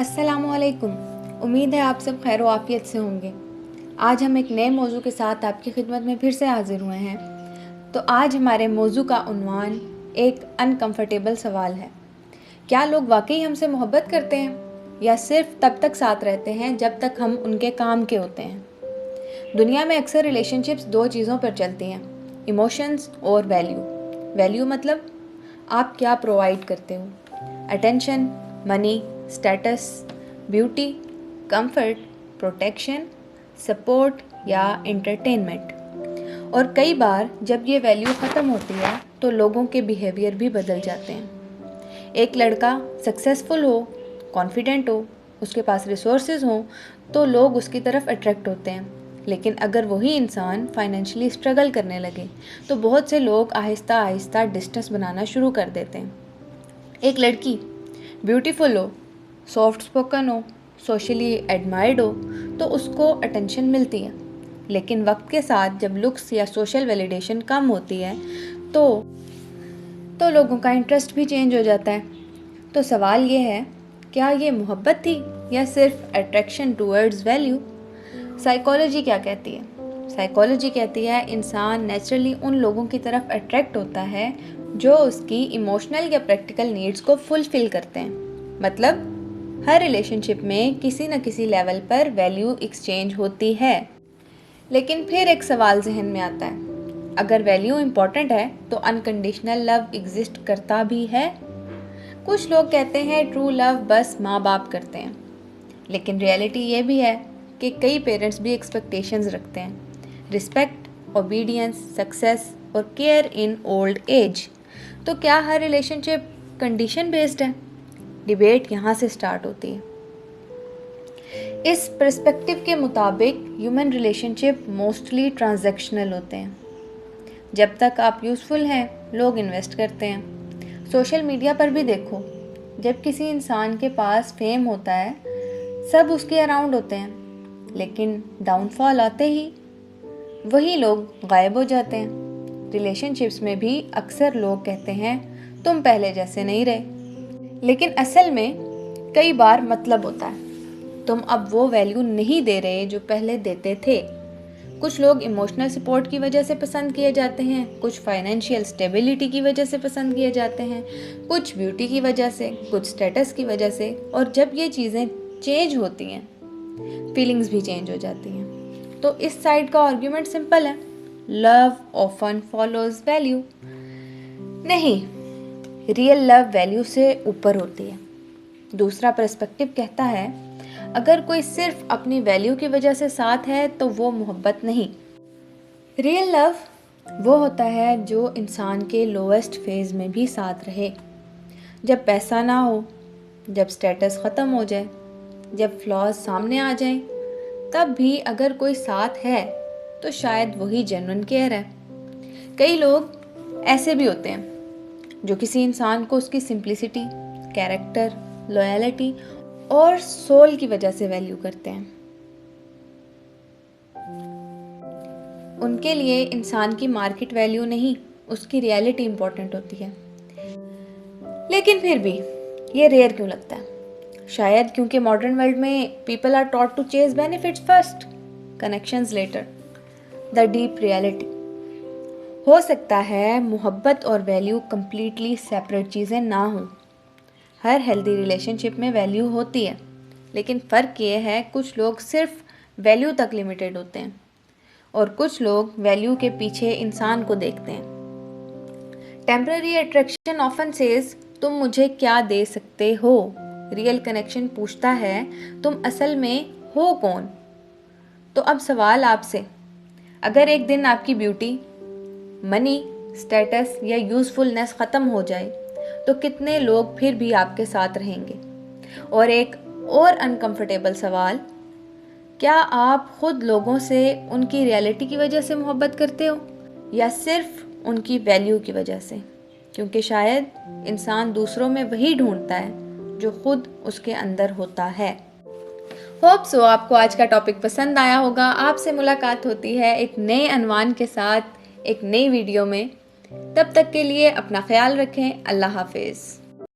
अस्सलामुअलैकुम। उम्मीद है आप सब खैर व आफियत से होंगे। आज हम एक नए मौजू के साथ आपकी खिदमत में फिर से हाजिर हुए हैं। तो आज हमारे मौजू का उन्वान एक अनकंफर्टेबल सवाल है। क्या लोग वाकई हमसे मोहब्बत करते हैं या सिर्फ तब तक साथ रहते हैं जब तक हम उनके काम के होते हैं। दुनिया में अक्सर रिलेशनशिप्स दो चीज़ों पर चलती हैं, इमोशंस और वैल्यू। वैल्यू मतलब आप क्या प्रोवाइड करते हो, attention, money, status, beauty, comfort, protection, support या एंटरटेनमेंट। और कई बार जब ये वैल्यू ख़त्म होती है तो लोगों के बिहेवियर भी बदल जाते हैं। एक लड़का सक्सेसफुल हो, कॉन्फिडेंट हो, उसके पास रिसोर्सेज हों तो लोग उसकी तरफ अट्रैक्ट होते हैं। लेकिन अगर वही इंसान फाइनेंशियली स्ट्रगल करने लगे तो बहुत से लोग आहिस्ता आहिस्ता डिस्टेंस बनाना शुरू कर देते हैं। एक लड़की ब्यूटीफुल हो, सॉफ्ट स्पोकन हो, सोशली एडमायर्ड हो तो उसको अटेंशन मिलती है। लेकिन वक्त के साथ जब लुक्स या सोशल वैलिडेशन कम होती है तो लोगों का इंटरेस्ट भी चेंज हो जाता है। तो सवाल ये है, क्या ये मोहब्बत थी या सिर्फ अट्रैक्शन टूवर्ड्स वैल्यू? साइकोलॉजी क्या कहती है? साइकोलॉजी कहती है इंसान नेचुरली उन लोगों की तरफ अट्रैक्ट होता है जो उसकी इमोशनल या प्रैक्टिकल नीड्स को फुलफिल करते हैं। मतलब हर रिलेशनशिप में किसी न किसी लेवल पर वैल्यू एक्सचेंज होती है। लेकिन फिर एक सवाल जहन में आता है, अगर वैल्यू इम्पॉर्टेंट है तो अनकंडीशनल लव एग्जिस्ट करता भी है? कुछ लोग कहते हैं ट्रू लव बस माँ बाप करते हैं, लेकिन रियलिटी ये भी है कि कई पेरेंट्स भी एक्सपेक्टेशंस रखते हैं, रिस्पेक्ट, ओबीडियंस, सक्सेस और केयर इन ओल्ड एज। तो क्या हर रिलेशनशिप कंडीशन बेस्ड है? डिबेट यहाँ से स्टार्ट होती है। इस पर्सपेक्टिव के मुताबिक ह्यूमन रिलेशनशिप मोस्टली ट्रांजैक्शनल होते हैं। जब तक आप यूज़फुल हैं लोग इन्वेस्ट करते हैं। सोशल मीडिया पर भी देखो, जब किसी इंसान के पास फेम होता है सब उसके अराउंड होते हैं, लेकिन डाउनफॉल आते ही वही लोग गायब हो जाते हैं। रिलेशनशिप्स में भी अक्सर लोग कहते हैं तुम पहले जैसे नहीं रहे, लेकिन असल में कई बार मतलब होता है तुम अब वो वैल्यू नहीं दे रहे जो पहले देते थे। कुछ लोग इमोशनल सपोर्ट की वजह से पसंद किए जाते हैं, कुछ फाइनेंशियल स्टेबिलिटी की वजह से पसंद किए जाते हैं, कुछ ब्यूटी की वजह से, कुछ स्टेटस की वजह से। और जब ये चीज़ें चेंज होती हैं फीलिंग्स भी चेंज हो जाती हैं। तो इस साइड का आर्ग्यूमेंट सिंपल है, लव ऑफन फॉलोज वैल्यू। नहीं, रियल लव वैल्यू से ऊपर होती है। दूसरा पर्सपेक्टिव कहता है अगर कोई सिर्फ अपनी वैल्यू की वजह से साथ है तो वो मोहब्बत नहीं। रियल लव वो होता है जो इंसान के लोएस्ट फेज में भी साथ रहे, जब पैसा ना हो, जब स्टेटस ख़त्म हो जाए, जब फ्लॉज सामने आ जाएं, तब भी अगर कोई साथ है तो शायद वही जेन्युइन केयर है। कई लोग ऐसे भी होते हैं जो किसी इंसान को उसकी सिंप्लिसिटी, कैरेक्टर, लॉयल्टी और सोल की वजह से वैल्यू करते हैं। उनके लिए इंसान की मार्केट वैल्यू नहीं, उसकी रियलिटी इंपॉर्टेंट होती है। लेकिन फिर भी ये रेयर क्यों लगता है? शायद क्योंकि मॉडर्न वर्ल्ड में people are taught to chase benefits first, connections later, the deep reality. हो सकता है मोहब्बत और वैल्यू कंप्लीटली सेपरेट चीज़ें ना हो। हर हेल्दी रिलेशनशिप में वैल्यू होती है, लेकिन फ़र्क ये है कुछ लोग सिर्फ वैल्यू तक लिमिटेड होते हैं और कुछ लोग वैल्यू के पीछे इंसान को देखते हैं। टेम्पररी अट्रैक्शन ऑफन सेज तुम मुझे क्या दे सकते हो। रियल कनेक्शन पूछता है तुम असल में हो कौन। तो अब सवाल आपसे, अगर एक दिन आपकी ब्यूटी, मनी, स्टेटस या यूज़फुलनेस ख़त्म हो जाए तो कितने लोग फिर भी आपके साथ रहेंगे? और एक और अनकंफर्टेबल सवाल, क्या आप खुद लोगों से उनकी रियलिटी की वजह से मोहब्बत करते हो या सिर्फ उनकी वैल्यू की वजह से? क्योंकि शायद इंसान दूसरों में वही ढूंढता है जो खुद उसके अंदर होता है। होप सो आपको आज का टॉपिक पसंद आया होगा। आपसे मुलाकात होती है एक नए अनवान के साथ एक नई वीडियो में। तब तक के लिए अपना ख्याल रखें। अल्लाह हाफिज़।